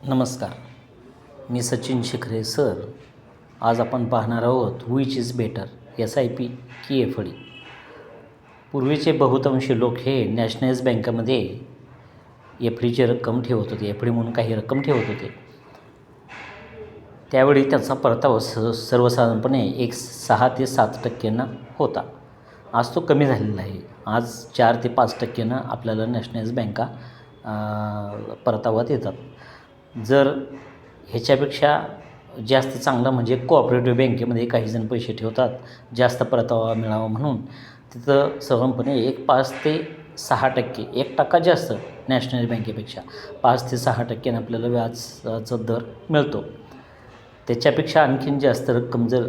नमस्कार. मी सचिन शिखरे सर. आज आपण पाहणार आहोत विच इज बेटर, SIP की FD. पूर्वीचे बहुतांशी लोक हे नॅशनलाइज बँकेमध्ये FDची रक्कम ठेवत होते, FD म्हणून काही रक्कम ठेवत होते. त्यावेळी त्याचा परतावा सर्वसाधारणपणे 6 ते 7% होता. आज तो कमी झालेला आहे. आज 4 ते 5% आपल्याला नॅशनलाइज बँका परतावा देतात. जर ह्याच्यापेक्षा जास्त चांगलं म्हणजे कोऑपरेटिव्ह बँकेमध्ये काहीजण पैसे ठेवतात जास्त परतावा मिळावा म्हणून. तिथं साधारणपणे 5 ते 6%, 1% जास्त नॅशनल बँकेपेक्षा 5 ते 6% आपल्याला व्याजाचा दर मिळतो. त्याच्यापेक्षा आणखीन जास्त रक्कम जर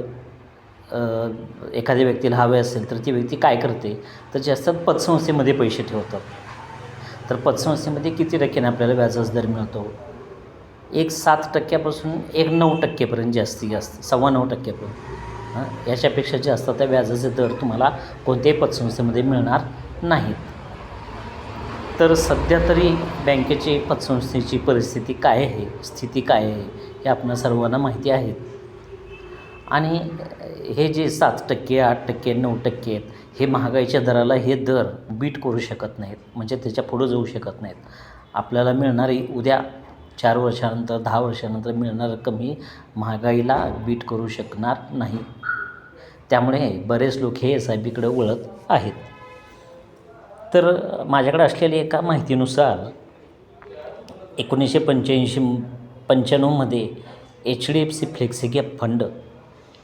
एखाद्या व्यक्तीला हवे असेल तर ती व्यक्ती काय करते तर जास्त पतसंस्थेमध्ये पैसे ठेवतात. तर पतसंस्थेमध्ये किती टक्क्याने आपल्याला व्याजाचा दर मिळतो? 7% 9%पर्यंत जास्तीत जास्त 9.25%. याच्यापेक्षा जास्त त्या व्याजाचे दर तुम्हाला कोणत्याही पतसंस्थेमध्ये मिळणार नाहीत. तर सध्या तरी बँकेची पतसंस्थेची परिस्थिती काय आहे, स्थिती काय आहे हे आपणा सर्वांना माहिती आहे. आणि हे जे 7%, 8%, 9% आहेत हे महागाईच्या दराला हे दर बीट करू शकत नाहीत, म्हणजे त्याच्या पुढं जाऊ शकत नाहीत. आपल्याला मिळणारी उद्या 4 वर्षानंतर 10 वर्षानंतर मिळणार रक्कम ही महागाईला बीट करू शकणार नाही. त्यामुळे बरेच लोक हे SIPकडे वळत आहेत. तर माझ्याकडे असलेल्या एका माहितीनुसार 1995मध्ये HDFC फ्लेक्सिकॅप फंड,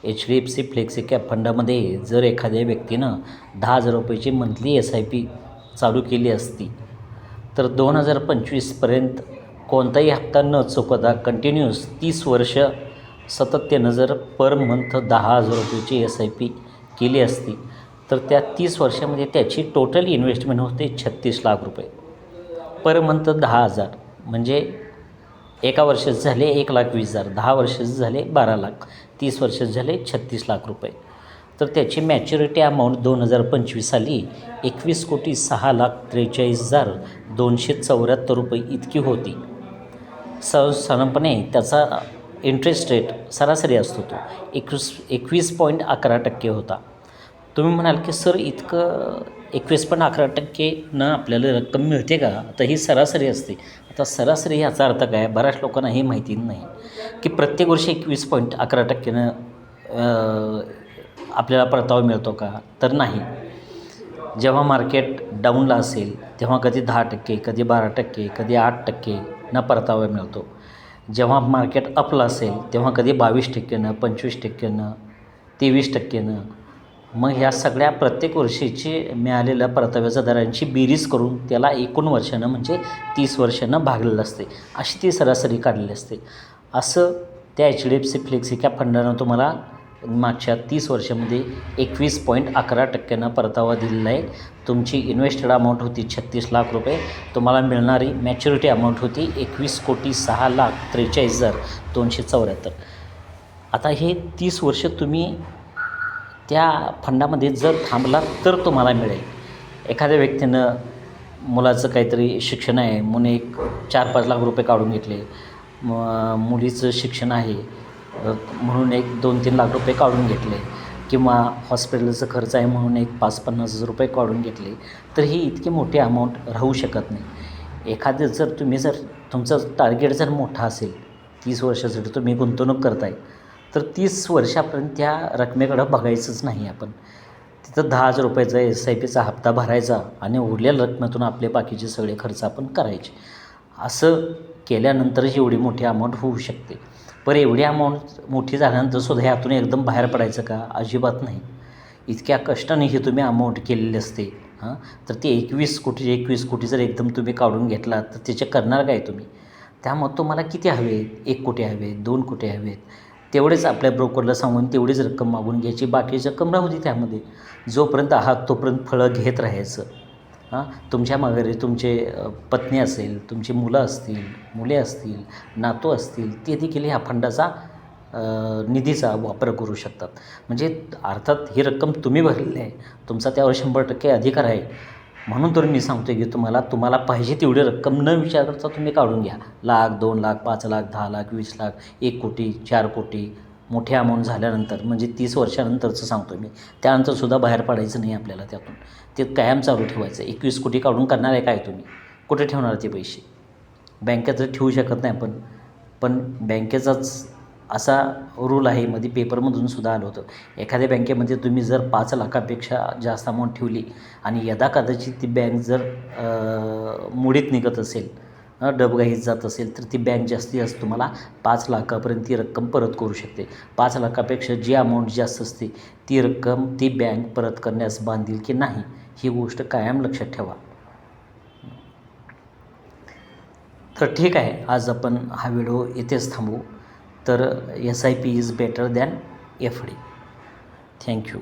HDFC फ्लेक्सिकॅप फंडामध्ये जर एखाद्या व्यक्तीनं 10,000 रुपयाची मंथली SIP चालू केली असती तर 2025पर्यंत कोणताही हप्ता न चुकता कंटिन्यूअस 30 वर्ष सातत्यानं जर पर मंथ 10,000 रुपयाची SIP केली असती तर त्या 30 वर्षामध्ये त्याची टोटल इन्व्हेस्टमेंट होते 36 लाख रुपये. पर मंथ 10,000 म्हणजे एका वर्षात झाले 1,20,000, 10 वर्षाचे झाले 12 लाख, 30 वर्षात झाले 36 लाख रुपये. तर त्याची मॅच्युरिटी अमाऊंट 2025 साली 21,06,43,274 रुपये इतकी होती. साधारणपणे त्याचा इंटरेस्ट रेट सरासरी असतो तो 21.11% होता. तुम्ही म्हणाल की सर इतकं 21.11% आपल्याला रक्कम मिळते का? आता ही सरासरी असते. आता सरासरी ह्याचा अर्थ काय? बऱ्याच लोकांना हे माहिती नाही की प्रत्येक वर्षी 21.11% आपल्याला परतावा मिळतो का? तर नाही. जेव्हा मार्केट डाऊनला असेल तेव्हा कधी 10%, कधी 12%, कधी 8% परतावा मिळतो. जेव्हा मार्केट अपला असेल तेव्हा कधी 22%, 25%, 23%. मग ह्या सगळ्या प्रत्येक वर्षीची मिळालेल्या परताव्याच्या दरांची बेरीज करून त्याला एकूण वर्षानं म्हणजे 30 वर्षांनं भागलेलं असते, अशी ती सरासरी काढलेली असते. असं त्या HDFC फ्लेक्सिकॅप फंडानं तुम्हाला मागच्या 30 वर्षामध्ये 21.11% परतावा दिलेला आहे. तुमची इन्व्हेस्टेड अमाऊंट होती 36 लाख रुपये. तुम्हाला मिळणारी मॅच्युरिटी अमाऊंट होती 21,06,43,274. आता हे 30 वर्ष तुम्ही त्या फंडामध्ये जर थांबला तर तुम्हाला मिळेल. एखाद्या व्यक्तीनं मुलाचं काहीतरी शिक्षण आहे म्हणून 4-5 लाख रुपये काढून घेतले, मुलीचं शिक्षण आहे म्हणून 2-3 लाख रुपये काढून घेतले, किंवा हॉस्पिटलचं खर्च आहे म्हणून 5-50 हजार रुपये काढून घेतले, तर ही इतकी मोठी अमाऊंट राहू शकत नाही. एखादं जर तुमचं टार्गेट जर मोठा असेल, 30 वर्षासाठी तुम्ही गुंतवणूक करताय तर 30 वर्षापर्यंत त्या रकमेकडं बघायचंच नाही. आपण तिथं 10,000 रुपयाचा SIPचा हप्ता भरायचा आणि उरलेल्या रकमेतून आपले बाकीचे सगळे खर्च आपण करायचे. असं केल्यानंतरच एवढी मोठी अमाऊंट होऊ शकते. पण एवढी अमाऊंट मोठी झाल्यानंतर सुद्धा ह्यातून एकदम बाहेर पडायचं का? अजिबात नाही. इतक्या कष्टाने ही तुम्ही अमाऊंट केलेली असते. तर ते 21 कोटी जर एकदम तुम्ही काढून घेतला तर त्याचे करणार काय तुम्ही? त्यामुळे तुम्हाला किती हवे आहेत? 1 कोटी हवे आहेत, 2 कोटी हवे आहेत, तेवढेच आपल्या ब्रोकरला सांगून तेवढीच रक्कम मागून घ्यायची, बाकीची रक्कम राहू दे त्यामध्ये. जोपर्यंत आहात तोपर्यंत फळं घेत राहायचं. तुमच्या माघारी तुमचे पत्नी असेल, तुमची मुलं असतील, मुले असतील, नातू असतील, ते देखील ह्या फंडाचा निधीचा वापर करू शकतात. म्हणजे अर्थात ही रक्कम तुम्ही भरलेली आहे, तुमचा त्यावर 100% अधिकार आहे. म्हणून तर मी सांगतो की तुम्हाला पाहिजे तेवढी रक्कम न विचार करता तुम्ही काढून घ्या. 1,00,000, 2,00,000, 5,00,000, 10,00,000, 20,00,000, 1,00,00,000, 4,00,00,000 मोठे अमाऊंट झाल्यानंतर म्हणजे 30 वर्षानंतरचं सांगतो मी. त्यानंतरसुद्धा बाहेर पडायचं नाही आपल्याला त्यातून. ते कायम चालू ठेवायचं. 21 कोटी काढून करणार आहे काय तुम्ही? कुठे ठेवणार ते पैसे? बँकेत तर ठेवू शकत नाही आपण. पण बँकेचाच असा रूल आहे, मध्ये पेपरमधून सुद्धा आलं होतं. एखाद्या बँकेमध्ये तुम्ही जर 5,00,000पेक्षा जास्त अमाऊंट ठेवली आणि यदाकदाचित ती बँक जर मुडीत निघत असेल, डबघाईत जात असेल, तर ती बँक जास्तीत जास्त तुम्हाला 5,00,000पर्यंत ती रक्कम परत करू शकते. 5,00,000पेक्षा जी अमाऊंट जास्त असते ती रक्कम ती बँक परत करण्यास बांधील की नाही, ही गोष्ट कायम लक्षात ठेवा. तर ठीक आहे, आज आपण हा व्हिडिओ इथेच थांबवू. तर SIP is better than FD. Thank you.